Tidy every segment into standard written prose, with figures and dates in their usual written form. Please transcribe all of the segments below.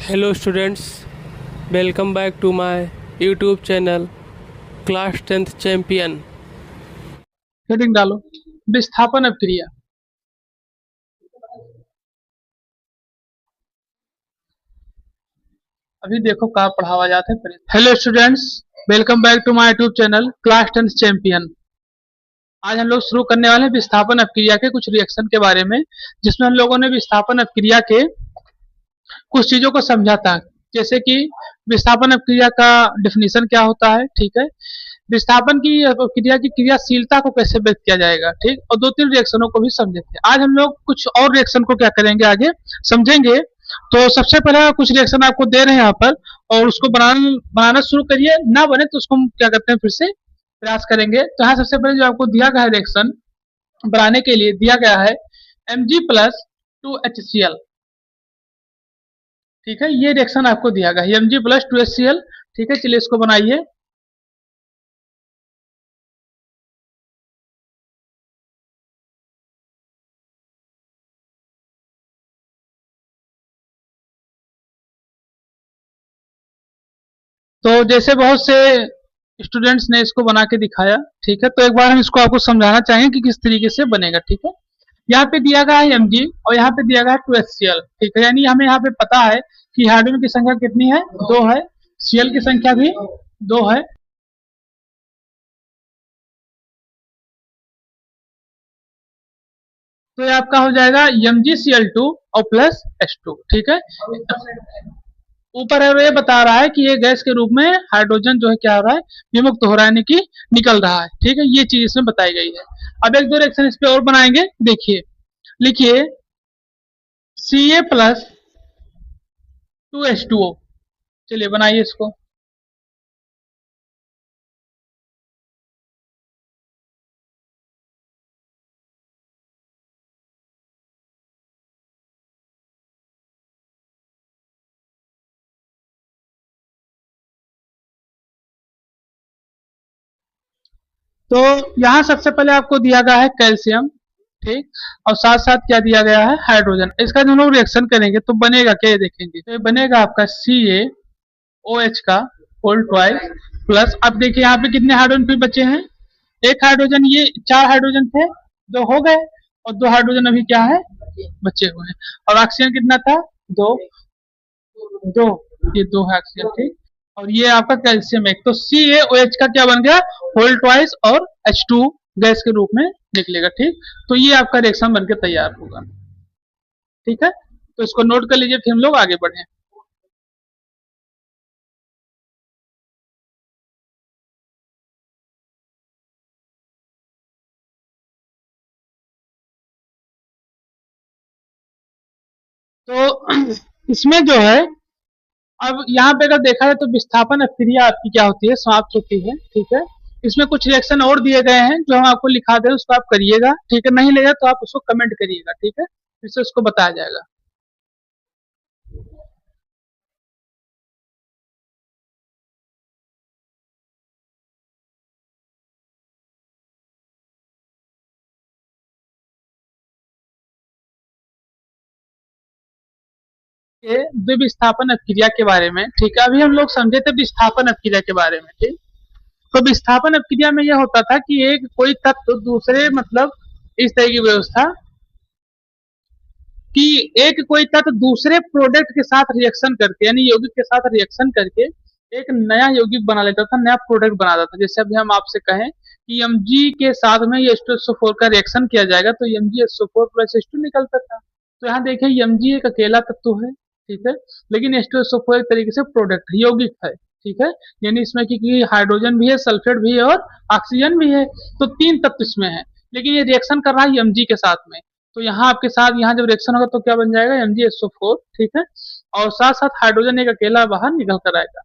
Hello students, welcome back to my YouTube channel class 10th champion. Heading डालो विस्थापन अभिक्रिया। अभी देखो कहाँ पढ़ावा जाता है। Hello students, welcome back to my YouTube channel class 10th champion. आज हम लोग शुरू करने वाले हैं विस्थापन अभिक्रिया के कुछ रिएक्शन के बारे में, जिसमें हम लोगों ने विस्थापन अभिक्रिया के कुछ चीजों को समझा था। जैसे कि विस्थापन अभिक्रिया का डेफिनेशन क्या होता है, ठीक है, विस्थापन की क्रिया की क्रियाशीलता को कैसे व्यक्त किया जाएगा, ठीक, और दो तीन रिएक्शनों को भी समझे थे। आज हम लोग कुछ और रिएक्शन को क्या करेंगे, आगे समझेंगे। तो सबसे पहले कुछ रिएक्शन आपको दे रहे हैं यहाँ पर, और उसको बनाना शुरू करिए। ना बने तो उसको हम क्या करते हैं, फिर से प्रयास करेंगे। तो यहाँ सबसे पहले जो आपको दिया गया है रिएक्शन बनाने के लिए दिया गया है Mg+2HCl, ठीक है, ये रिएक्शन आपको दिया गया है Mg+2HCl, ठीक है। चलिए इसको बनाइए। तो जैसे बहुत से स्टूडेंट्स ने इसको बना के दिखाया, ठीक है, तो एक बार हम इसको आपको समझाना चाहेंगे कि किस तरीके से बनेगा, ठीक है। यहाँ पे दिया गया है Mg और यहाँ पे दिया गया है 2HCl, ठीक है, यानी हमें यहाँ पे पता है कि हाइड्रोजन की संख्या कितनी है, 2 है, Cl की संख्या भी 2 है। तो ये आपका हो जाएगा MgCl2 और प्लस H2, ठीक है। ऊपर है वो ये बता रहा है कि ये गैस के रूप में हाइड्रोजन जो है क्या हो रहा है, विमुक्त हो रहा है, यानी कि निकल रहा है, ठीक है। ये चीज इसमें बताई गई है। अब एक दो रिएक्शन इस पे और बनाएंगे, देखिए, लिखिए Ca+2H2O। चलिए बनाइए इसको। तो यहाँ सबसे पहले आपको दिया गया है कैल्शियम, ठीक, और साथ साथ क्या दिया गया है, हाइड्रोजन। इसका जो लोग रिएक्शन करेंगे तो बनेगा क्या, ये देखेंगे। तो ये बनेगा आपका CaOH का होल ट्वाइस प्लस, अब देखिए यहाँ पे कितने हाइड्रोजन फिर बचे हैं, एक हाइड्रोजन, ये 4 हाइड्रोजन थे, 2 हो गए, और 2 हाइड्रोजन अभी क्या है, बचे हुए हैं। और ऑक्सीजन कितना था, 2, 2, ये 2 है ऑक्सीजन, ठीक। और ये आपका कैल्शियम एक, तो CaOH का क्या बन गया, होल ट्वाइस और H2 गैस के रूप में निकलेगा, ठीक। तो ये आपका रिएक्शन बनके तैयार होगा, ठीक है। तो इसको नोट कर लीजिए, फिर हम लोग आगे बढ़े। तो इसमें जो है, अब यहाँ पे अगर देखा जाए तो विस्थापन अभिक्रिया आपकी क्या होती है, समाप्त होती है, ठीक है। इसमें कुछ रिएक्शन और दिए गए हैं जो हम आपको लिखा दे, उसको आप करिएगा, ठीक है। नहीं लेगा तो आप उसको कमेंट करिएगा, ठीक है, फिर से उसको बताया जाएगा। ये द्विविस्थापन अभिक्रिया के बारे में, ठीक है, अभी हम लोग समझे थे विस्थापन अभिक्रिया के बारे में, ठीक। तो विस्थापन अभिक्रिया में यह होता था कि एक कोई तत्व दूसरे, मतलब इस तरह की व्यवस्था कि एक कोई तत्व दूसरे प्रोडक्ट के साथ रिएक्शन करके, यानी यौगिक के साथ रिएक्शन करके एक नया यौगिक बना लेता था, नया प्रोडक्ट बनाता था। जैसे अभी हम आपसे कहें कि Mg के साथ में H2SO4 का रिएक्शन किया जाएगा तो MgSO4 प्लस H2 निकलता था। तो यहाँ देखिए Mg एक अकेला तत्व है, ठीक है, लेकिन H2SO4 एक तरीके से प्रोडक्ट है, यौगिक है, ठीक है। यानी इसमें क्योंकि हाइड्रोजन भी है, सल्फेट भी है और ऑक्सीजन भी है, तो 3 तत्व इसमें है, लेकिन ये रिएक्शन कर रहा है Mg के साथ में। तो यहाँ आपके साथ यहाँ जब रिएक्शन होगा तो क्या बन जाएगा, MgSO4, ठीक है, और साथ साथ हाइड्रोजन एक अकेला बाहर निकल कर आएगा।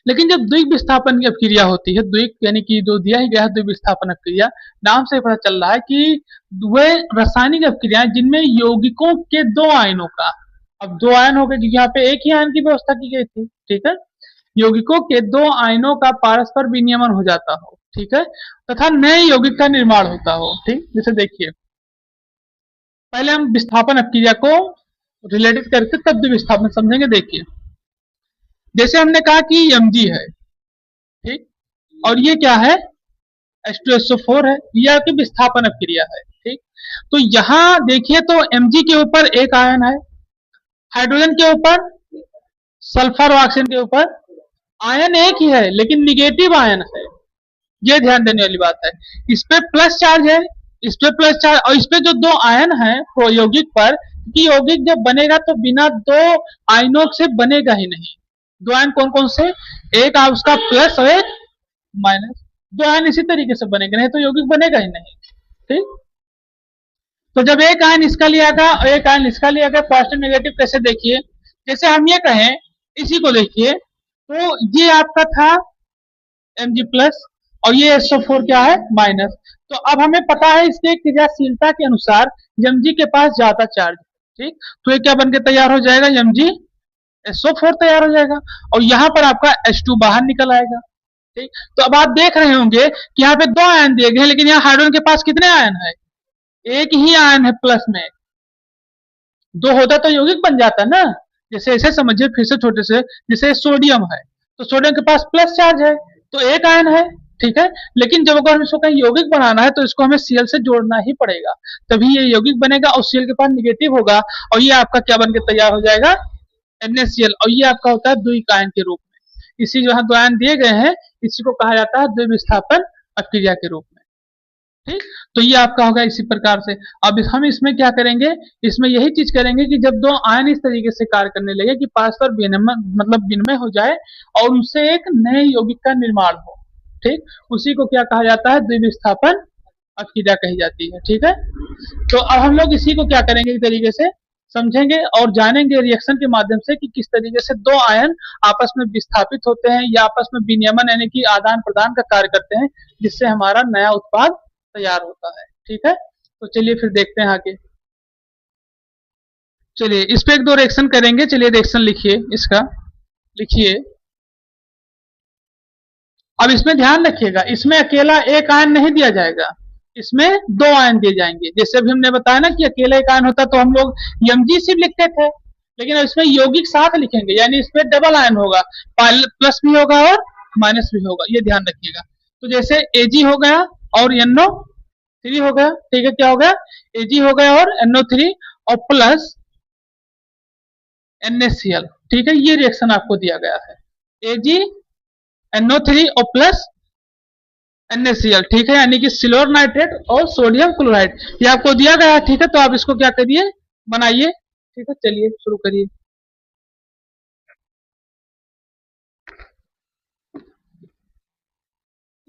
लेकिन जब द्विक विस्थापन की अभिक्रिया होती है, द्विक यानी कि जो दिया ही गया है द्विक विस्थापन अभिक्रिया, नाम से पता चल रहा है कि वे रासायनिक अभिक्रियाएं जिनमें यौगिकों के 2 आयनों का, अब 2 आयन हो गए क्योंकि यहाँ पे एक ही आयन की व्यवस्था की गई थी, ठीक है, यौगिकों के 2 आयनों का पारस्पर विनियमन हो जाता हो, ठीक है, तथा नए यौगिक का निर्माण होता हो, ठीक। जैसे देखिए, पहले हम विस्थापन अभिक्रिया को रिलेटेड करके तब द्विविस्थापन समझेंगे। देखिए, जैसे हमने कहा कि Mg है, ठीक, और ये क्या है, H2SO4 है, ये आपकी विस्थापन क्रिया है, ठीक। तो यहाँ देखिए तो Mg के ऊपर एक आयन है, हाइड्रोजन के ऊपर, सल्फर और ऑक्सीजन के ऊपर आयन एक ही है लेकिन निगेटिव आयन है, ये ध्यान देने वाली बात है। इस पे प्लस चार्ज है, इस पे प्लस चार्ज, और इस पे जो दो आयन है यौगिक पर, कि यौगिक जब बनेगा तो बिना दो आयनों से बनेगा ही नहीं। दो आयन कौन कौन से, एक उसका प्लस और एक माइनस, दो आयन इसी तरीके से बनेगा, नहीं तो यौगिक बनेगा ही नहीं, ठीक। तो जब एक आयन इसका लिया गया और एक आयन इसका लिया गया, पॉजिटिव नेगेटिव कैसे, देखिए, जैसे हम ये कहें, इसी को देखिए, तो ये आपका था Mg प्लस और ये SO4 क्या है, माइनस। तो अब हमें पता है इसके क्रियाशीलता के अनुसार Mg के पास ज्यादा चार्ज, ठीक, तो ये क्या बन के तैयार हो जाएगा, MgSO4 तैयार हो जाएगा, और यहाँ पर आपका H2 बाहर निकल आएगा, ठीक। तो अब आप देख रहे होंगे कि यहाँ पे दो आयन दिए गए हैं, लेकिन यहाँ हाइड्रोजन के पास कितने आयन है, एक ही आयन है प्लस में, दो होता तो यौगिक बन जाता ना। जैसे ऐसे समझिए फिर से छोटे से, जैसे सोडियम है, तो सोडियम के पास प्लस चार्ज है, तो एक आयन है, ठीक है, लेकिन जब अगर हम इसको कहीं यौगिक बनाना है तो इसको हमें Cl से जोड़ना ही पड़ेगा, तभी ये यौगिक बनेगा, और Cl के पास निगेटिव होगा, और ये आपका क्या बन के तैयार हो जाएगा, NaCl, और ये आपका होता है द्विक आयन के रूप में। इसी जो यहाँ दो आयन दिए गए हैं, इसी को कहा जाता है द्विविस्थापन अक्रिया के रूप में, ठीक। तो ये आपका होगा इसी प्रकार से। अब हम इसमें क्या करेंगे, इसमें यही चीज करेंगे कि जब दो आयन इस तरीके से कार्य करने लगे कि परस्पर विनिमय, मतलब विनिमय हो जाए और उनसे एक नए यौगिक का निर्माण हो, ठीक, उसी को क्या कहा जाता है, द्विविस्थापन अक्रिया कही जाती है, ठीक है। तो अब हम लोग इसी को क्या करेंगे, एक तरीके से समझेंगे और जानेंगे रिएक्शन के माध्यम से कि किस तरीके से दो आयन आपस में विस्थापित होते हैं या आपस में विनियमन यानी कि आदान प्रदान का कार्य करते हैं, जिससे हमारा नया उत्पाद तैयार होता है, ठीक है। तो चलिए फिर देखते हैं आगे। चलिए इस पे एक दो रिएक्शन करेंगे, चलिए रिएक्शन लिखिए, इसका लिखिए। अब इसमें ध्यान रखिएगा, इसमें अकेला एक आयन नहीं दिया जाएगा, इसमें दो आयन दिए जाएंगे। जैसे अभी हमने बताया ना कि अकेला एक आयन होता तो हम लोग Mg सिर्फ लिखते थे, लेकिन इसमें यौगिक साथ लिखेंगे, यानी इसमें डबल आयन होगा, प्लस भी होगा और माइनस भी होगा, ये ध्यान रखिएगा। तो जैसे Ag हो गया और NO3 हो गया, ठीक है, क्या हो गया, Ag हो गया और NO3 और प्लस NaCl, ठीक है, ये रिएक्शन आपको दिया गया है, Ag NO3 और प्लस NaCl, ठीक है, यानी कि सिल्वर नाइट्रेट और सोडियम क्लोराइड, ये आपको दिया गया है, ठीक है। तो आप इसको क्या करिए, बनाइए, ठीक है, चलिए शुरू करिए।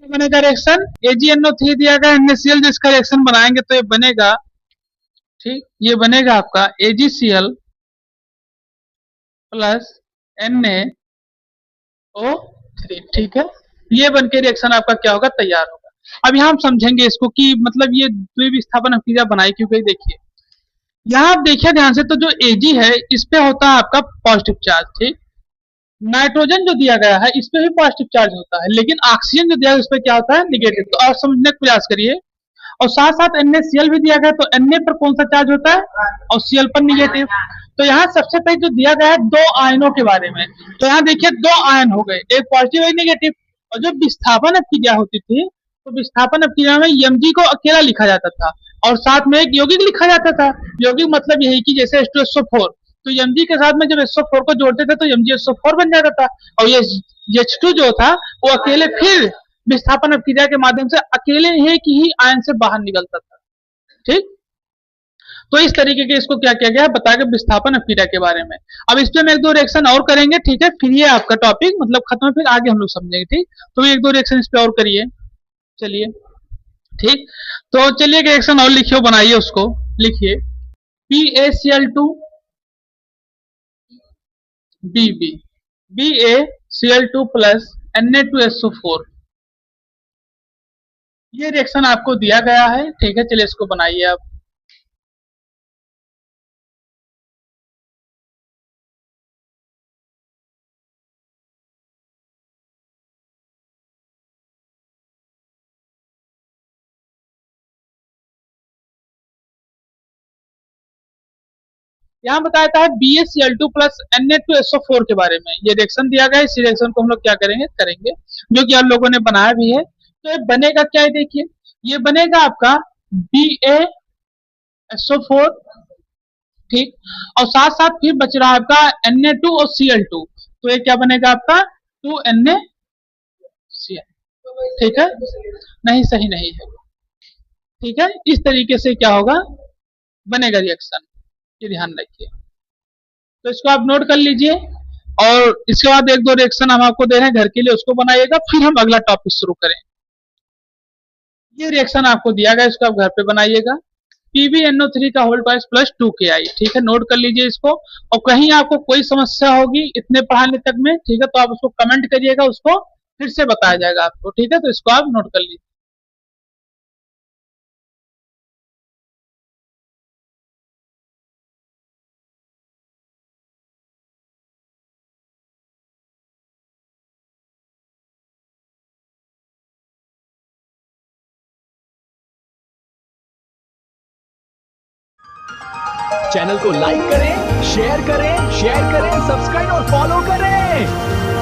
बनेगा रिएक्शन, AgNO3 दिया गया, NaCl जिसका रिएक्शन बनाएंगे तो ये बनेगा, ठीक, ये बनेगा आपका AgCl प्लस NaO3, ठीक है, ये बन के रिएक्शन आपका क्या होगा, तैयार होगा। अब यहाँ हम समझेंगे इसको कि मतलब ये द्विविस्थापन अक्रिया बनाई क्यों गई। देखिए यहाँ आप देखिए ध्यान से, तो जो Ag है इस पे होता है आपका पॉजिटिव चार्ज, ठीक, नाइट्रोजन जो दिया गया है इस पे भी पॉजिटिव चार्ज होता है, लेकिन ऑक्सीजन जो दिया है उस पे क्या होता है, निगेटिव। तो आप समझने का प्रयास करिए, और साथ साथ NaCl भी दिया गया, तो Na पर कौन सा चार्ज होता है, और Cl पर निगेटिव। तो यहाँ सबसे पहले जो दिया गया है दो आयनों के बारे में, तो यहाँ देखिए दो आयन हो गए, एक पॉजिटिव एक निगेटिव। और जो विस्थापन अक्रिया होती थी, तो विस्थापन अक्रिया में Mg को अकेला लिखा जाता था और साथ में एक यौगिक लिखा जाता था। यौगिक मतलब यही कि जैसे H2SO4, तो Mg के साथ में जब SO4 को जोड़ते थे तो MgSO4 बन जाता था, और ये H2 जो था वो अकेले फिर विस्थापन अक्रिया के माध्यम से अकेले एक ही आयन से बाहर निकलता था, ठीक। तो इस तरीके के इसको क्या किया गया बताया विस्थापन अक्रिया के बारे में। अब इस पे हम एक दो रिएक्शन और करेंगे, ठीक है, फिर ये आपका टॉपिक मतलब खत्म, फिर आगे हम लोग समझेंगे, ठीक। तो एक दो रिएक्शन इस पे और करिए, चलिए, ठीक। तो चलिए एक रिएक्शन और लिखिए, बनाइए उसको, लिखिए BaCl2 Bb, BaCl2 plus Na2SO4, ये रिएक्शन आपको दिया गया है, ठीक है, चलिए इसको बनाइए आप। यहाँ बताया था BaCl2 प्लस Na2SO4 के बारे में। ये रिएक्शन दिया गया है, इस रिएक्शन को हम लोग क्या करेंगे, जो कि आप लोगों ने बनाया भी है। तो ये बनेगा क्या है, देखिए ये बनेगा आपका BaSO4, ठीक, और साथ साथ फिर बच रहा है आपका Na2 और Cl2, तो ये क्या बनेगा आपका 2NaCl, ठीक है, नहीं सही नहीं है, ठीक है। इस तरीके से क्या होगा, बनेगा रिएक्शन, ये ध्यान रखिए। तो इसको आप नोट कर लीजिए, और इसके बाद एक दो रिएक्शन हम आपको दे रहे हैं घर के लिए, उसको बनाइएगा, फिर हम अगला टॉपिक शुरू करें। ये रिएक्शन आपको दिया गया, इसको आप घर पे बनाइएगा। PbNO3 का होल ट्वाइस प्लस 2Ki, ठीक है, नोट कर लीजिए इसको। और कहीं आपको कोई समस्या होगी इतने पढ़ाने तक में, ठीक है, तो आप उसको कमेंट करिएगा, उसको फिर से बताया जाएगा आपको, ठीक है। तो इसको आप नोट कर लीजिए। चैनल को लाइक करें, शेयर करें, सब्सक्राइब और फॉलो करें।